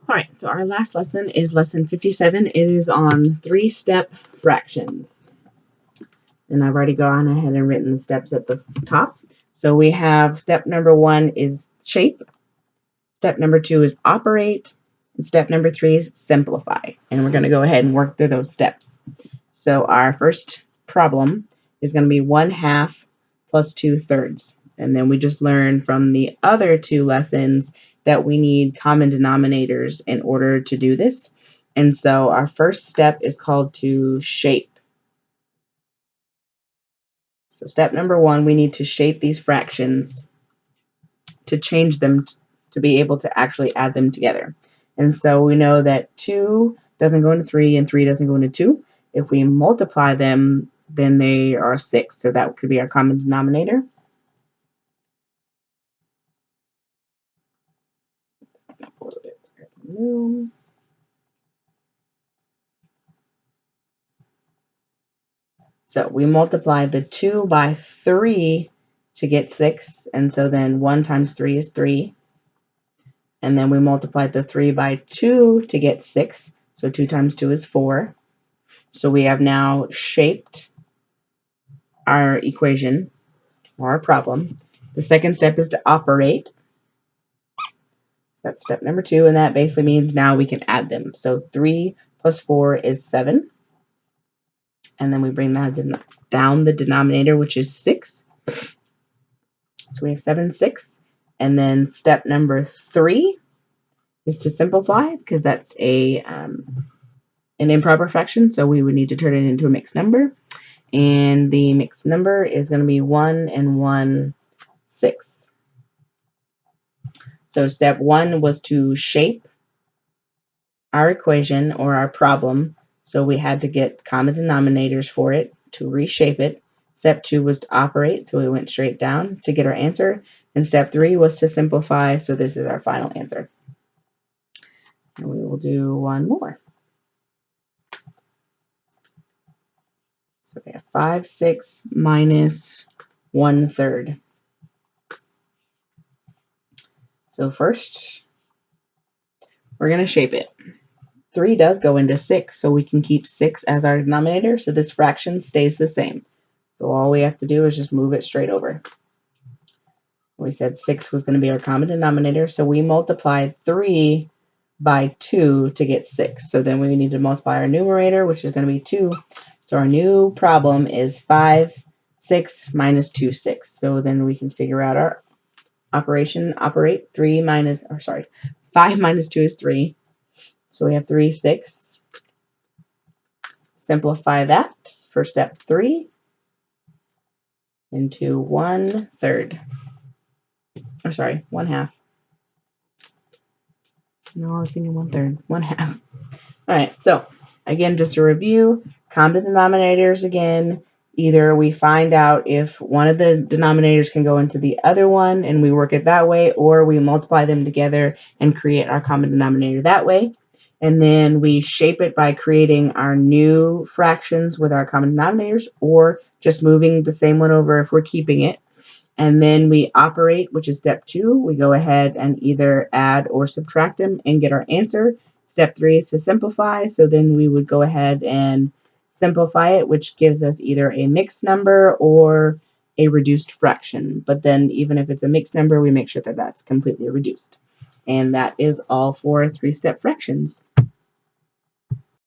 All right, so our last lesson is lesson 57. It is on three-step fractions. And I've already gone ahead and written the steps at the top. So we have step number 1 is shape. Step number 2 is operate. And step number 3 is simplify. And we're going to go ahead and work through those steps. So our first problem is going to be 1/2 plus 2/3. And then we just learned from the other two lessons that we need common denominators in order to do this. And so our first step is called to shape. So step number 1, we need to shape these fractions to change them to be able to actually add them together. And so we know that 2 doesn't go into 3 and 3 doesn't go into 2. If we multiply them, then they are 6. So that could be our common denominator. So we multiply the 2 by 3 to get 6. And so then 1 times 3 is 3. And then we multiply the 3 by 2 to get 6. So 2 times 2 is 4. So we have now shaped our equation or our problem. The second step is to operate. That's step number 2, and that basically means now we can add them. So 3 plus 4 is 7. And then we bring that down the denominator, which is 6. So we have 7, 6. And then step number 3 is to simplify, because that's an improper fraction, so we would need to turn it into a mixed number. And the mixed number is going to be 1 and 1/6. So step 1 was to shape our equation or our problem. So we had to get common denominators for it to reshape it. Step 2 was to operate, so we went straight down to get our answer. And step 3 was to simplify, so this is our final answer. And we will do one more. So we have 5, 6 minus 1/3. So first, we're going to shape it. 3 does go into 6, so we can keep 6 as our denominator, so this fraction stays the same. So all we have to do is just move it straight over. We said 6 was going to be our common denominator, so we multiplied 3 by 2 to get 6. So then we need to multiply our numerator, which is going to be 2. So our new problem is 5, 6 minus 2, 6. So then we can figure out our operation. Operate 5 minus 2 is 3. So we have 3, 6. Simplify that for step 3 into 1/3. Or sorry, 1/2. No, I was thinking 1/3. 1/2. All right, so again, just to review, common denominators again. Either we find out if one of the denominators can go into the other one and we work it that way, or we multiply them together and create our common denominator that way. And then we shape it by creating our new fractions with our common denominators, or just moving the same one over if we're keeping it. And then we operate, which is step 2. We go ahead and either add or subtract them and get our answer. Step 3 is to simplify. So then we would go ahead and simplify it, which gives us either a mixed number or a reduced fraction. But then even if it's a mixed number, we make sure that that's completely reduced. And that is all for 3-step fractions.